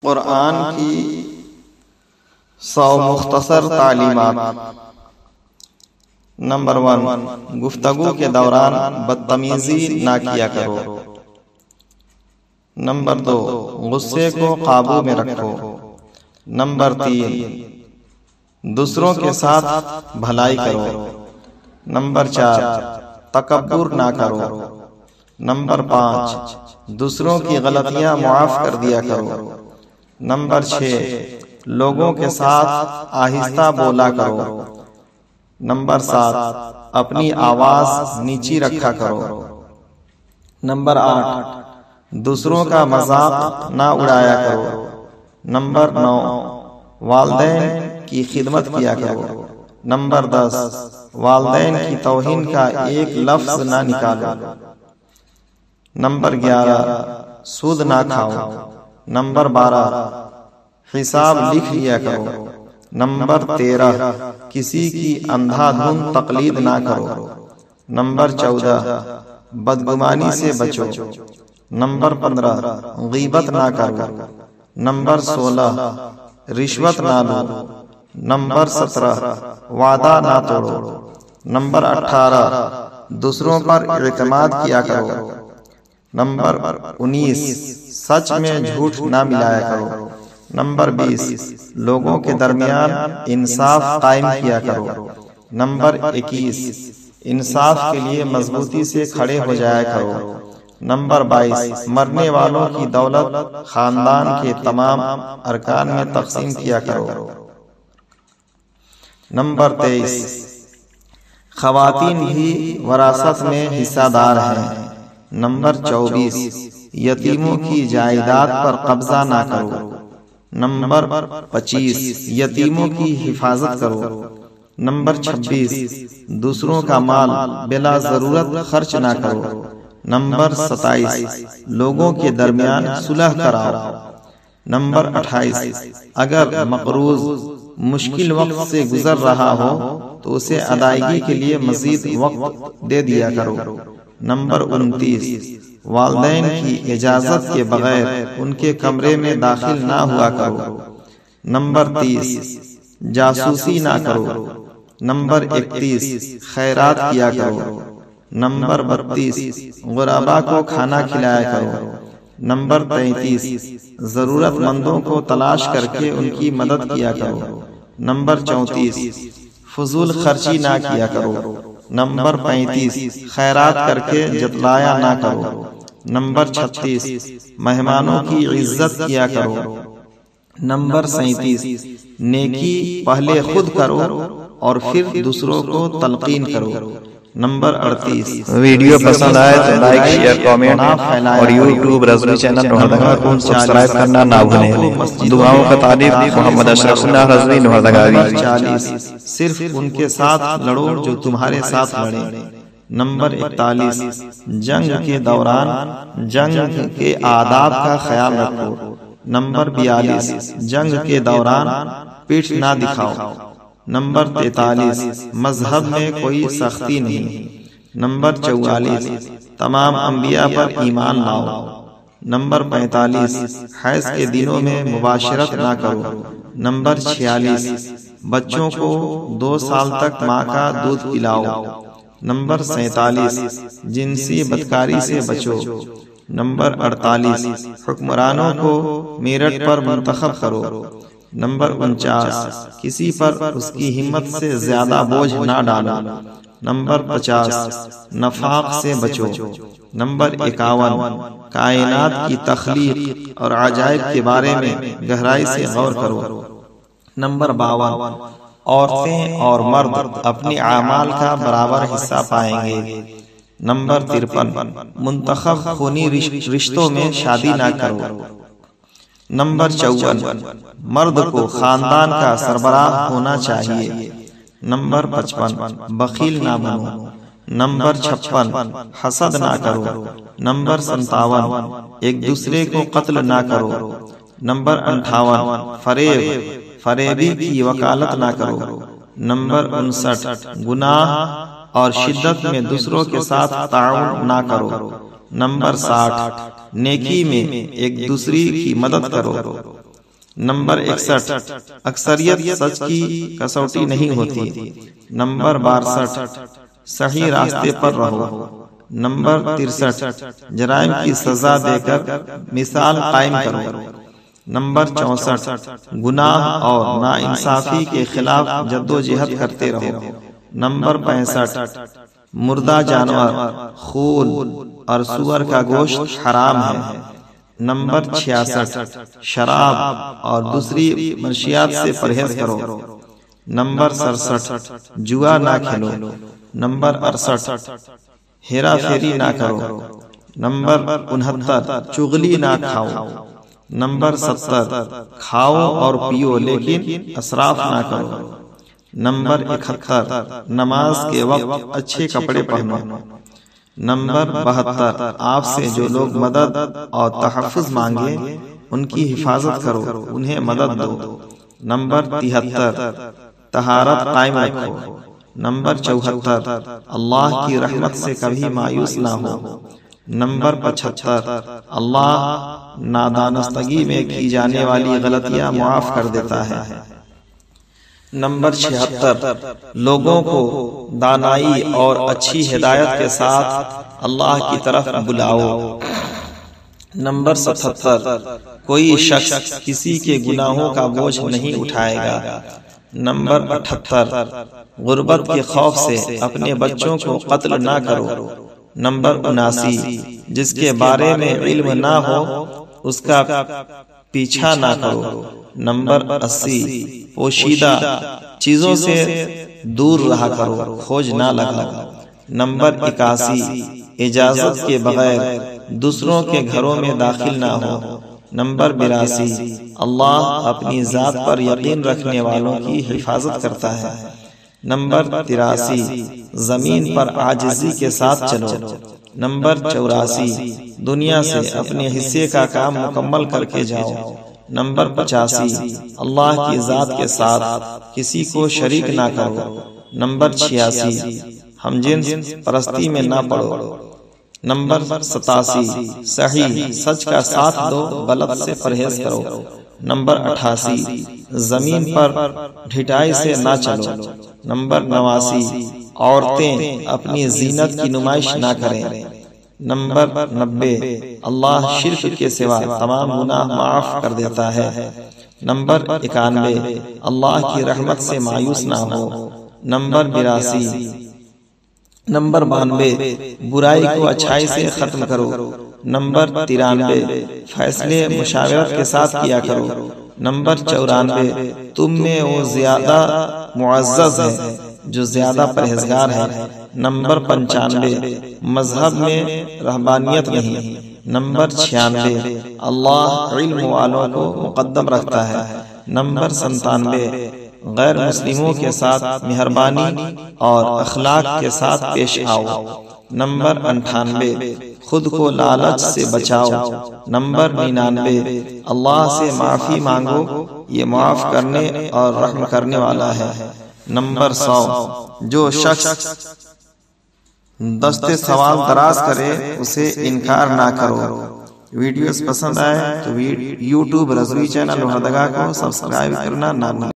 قرآن کی 100 مختصر تعلیمات۔ نمبر 1، گفتگو کے دوران بدتمیزی نہ کیا کرو۔ نمبر 2، غصے کو قابو میں رکھو۔ نمبر 3، دوسروں کے ساتھ بھلائی کرو۔ نمبر 4، تکبر نہ کرو۔ نمبر 5، دوسروں کی غلطیاں معاف کر دیا کرو۔ نمبر 6، لوگوں کے ساتھ آہستہ بولا کرو۔ نمبر 7، اپنی آواز نیچی رکھا کرو۔ نمبر 8، دوسروں کا مذاق نہ اڑایا کرو۔ نمبر 9، والدین کی خدمت کیا کرو۔ نمبر 10، والدین کی توہین کا ایک لفظ نہ نکالو۔ نمبر 11، سود نہ کھاؤ۔ نمبر 12، حساب لکھ لیا کرو۔ نمبر 13، کسی کی اندھا دھند تقلید نہ کرو۔ نمبر 14، بدگمانی سے بچو۔ نمبر 15، غیبت نہ کرو۔ نمبر 16، رشوت نہ لو۔ نمبر 17، وعدہ نہ توڑو۔ نمبر 18، دوسروں پر اعتماد کیا کرو۔ نمبر 19، سچ میں جھوٹ نہ ملایا کرو۔ نمبر 20، لوگوں کے درمیان انصاف قائم کیا کرو۔ نمبر 21، انصاف کے لیے مضبوطی سے کھڑے ہو جایا کرو۔ نمبر 22، مرنے والوں کی دولت خاندان کے تمام ارکان میں تقسیم کیا کرو۔ نمبر 23، خواتین بھی وراثت میں حصہ دار ہیں۔ نمبر 24، یتیموں کی جائیداد پر قبضہ نہ کرو۔ نمبر 25، یتیموں کی حفاظت کرو۔ نمبر 26، دوسروں کا مال بلا ضرورت خرچ نہ کرو۔ نمبر 27، لوگوں کے درمیان صلح کراؤ۔ نمبر 28، اگر مقروض مشکل وقت سے گزر رہا ہو تو اسے ادائیگی کے لیے مزید وقت دے دیا کرو۔ نمبر 29، والدین کی اجازت کے بغیر ان کے کمرے میں داخل نہ ہوا کرو۔ نمبر 30، جاسوسی نہ کرو۔ نمبر 31، خیرات کیا کرو۔ نمبر 32، غرباء کو کھانا کھلایا کرو۔ نمبر 33، ضرورت مندوں کو تلاش کر کے ان کی مدد کیا کرو۔ نمبر 34، فضول خرچی نہ کیا کرو۔ نمبر 35، خیرات کر کے جتلایا نہ کرو۔ نمبر 36، مہمانوں کی عزت کیا کرو۔ نمبر 37، نیکی پہلے خود کرو اور پھر دوسروں کو تلقین کرو۔ نمبر 38، ویڈیو پسند آئے تو لائک شیئر کامنٹ اور یوٹیوب رضوی چینل نوہردگاہ کو سبسکرائب کرنا نہ بھولیں۔ دعاؤں کا تعریف محمد اشرف اللہ رضوی نوہردگاوی۔ 40، صرف ان کے ساتھ لڑو جو تمہارے ساتھ لڑیں۔ نمبر 41، جنگ کے دوران جنگ کے آداب کا خیال رکھو۔ نمبر 42، جنگ کے دوران پیٹھ نہ دکھاؤ۔ نمبر 43، مذہب میں کوئی سختی نہیں۔ نمبر 44، تمام انبیاء پر ایمان لاؤ۔ نمبر 45، حیض کے دنوں میں مباشرت نہ کرو۔ نمبر 46، بچوں کو 2 سال تک ماں کا دودھ پلاؤ۔ نمبر 47، جنسی بدکاری سے بچو۔ نمبر 48، حکمرانوں کو میرٹ پر منتخب کرو۔ نمبر 49، کسی پر اس کی ہمت سے زیادہ بوجھ نہ ڈالو۔ نمبر 50، نفاق سے بچو۔ نمبر 51، کائنات کی تخلیق اور عجائب کے بارے میں گہرائی سے غور کرو۔ نمبر 52، عورتیں اور مرد اپنی اعمال کا برابر حصہ پائیں گے۔ نمبر 53، منتخب خونی رشتوں میں شادی نہ کرو۔ نمبر 54، مرد کو خاندان کا سربراہ ہونا چاہیے۔ نمبر 55، بخیل نہ بنو۔ نمبر 56، حسد نہ کرو۔ نمبر 57، ایک دوسرے کو قتل نہ کرو۔ نمبر 58، فریبی کی وکالت نہ کرو۔ نمبر 59، گناہ اور شدت میں دوسروں کے ساتھ تعاون نہ کرو۔ نمبر 60، نیکی میں ایک دوسری کی مدد کرو۔ نمبر 61 اکثریت سچ کی کسوٹی نہیں ہوتی۔ نمبر 62 صحیح راستے پر رہو۔ نمبر 63 جرائم کی سزا دے کر مثال قائم کرو۔ نمبر 64 گناہ اور ناانصافی کے خلاف جدوجہد کرتے رہو۔ نمبر 65 مردہ جانور، خون اور سور کا گوشت حرام ہے۔ نمبر 66 شراب اور دوسری منشیات سے پرہیز کرو۔ نمبر 67 جوا نہ کھیلو۔ نمبر 68 ہیرا پھیری نہ کرو۔ نمبر 69 چغلی نہ کھاؤ۔ نمبر 70 کھاؤ اور پیو لیکن اسراف نہ کرو۔ نمبر 71 نماز کے وقت اچھے کپڑے پہنو۔ نمبر 72 آپ سے جو لوگ مدد اور تحفظ مانگے ان کی حفاظت کرو، انہیں مدد دو۔ نمبر 73 طہارت قائم رکھو۔ نمبر 74 اللہ کی رحمت سے کبھی مایوس نہ ہو۔ نمبر 75 اللہ نادانستگی میں کی جانے والی غلطیاں معاف کر دیتا ہے۔ نمبر 76 لوگوں کو دانائی اور اچھی ہدایت کے ساتھ اللہ کی طرف بلاؤ۔ نمبر 77 کوئی شخص کسی کے گناہوں کا بوجھ نہیں اٹھائے گا۔ نمبر 78 غربت کے خوف سے اپنے بچوں کو قتل نہ کرو۔ نمبر 79 جس کے بارے میں علم نہ ہو اس کا پیچھا نہ کرو۔ نمبر 80 پوشیدہ چیزوں سے دور رہا کرو، کھوج نہ لگاؤ۔ نمبر 81 اجازت کے بغیر دوسروں کے گھروں میں داخل نہ ہو۔ نمبر 82 اللہ اپنی ذات پر یقین رکھنے والوں کی حفاظت کرتا ہے۔ نمبر 83 زمین پر عاجزی کے ساتھ چلو۔ نمبر 84 دنیا سے اپنے حصے کا کام مکمل کر کے جاؤ۔ نمبر 85 اللہ کی ذات کے ساتھ کسی کو شریک نہ کرو۔ نمبر 86 ہم جنس پرستی میں نہ پڑو۔ نمبر 87 صحیح سچ کا ساتھ دو، غلط سے پرہیز کرو۔ نمبر 88 زمین پر ڈھٹائی سے نہ چلو۔ نمبر 89 عورتیں اپنی زینت کی نمائش نہ کریں۔ نمبر 90 اللہ شرک کے سوا تمام گناہ معاف کر دیتا ہے۔ نمبر 91 اللہ کی رحمت سے مایوس نہ ہو۔ نمبر 82 نمبر 92 برائی کو اچھائی سے ختم کرو۔ نمبر 93 فیصلے مشاورت کے ساتھ کیا کرو۔ نمبر 94 تم میں وہ زیادہ معزز ہے جو زیادہ پرہیزگار ہے۔ نمبر 95 مذہب میں رہبانیت نہیں۔ نمبر 96 اللہ علم والوں کو مقدم رکھتا ہے۔ نمبر 97 غیر مسلموں کے ساتھ مہربانی اور اخلاق کے ساتھ پیش آؤ۔ نمبر 98 خود کو لالچ سے بچاؤ۔ نمبر 99 اللہ سے معافی مانگو، یہ معاف کرنے اور رحم کرنے والا ہے۔ نمبر 100 جو شخص دستے سوال دراز کرے اسے انکار نہ کرو۔ ویڈیوز پسند آئے تو یوٹیوب رضوی چینل لوہردگا کو سبسکرائب کرنا نہ بھولیں۔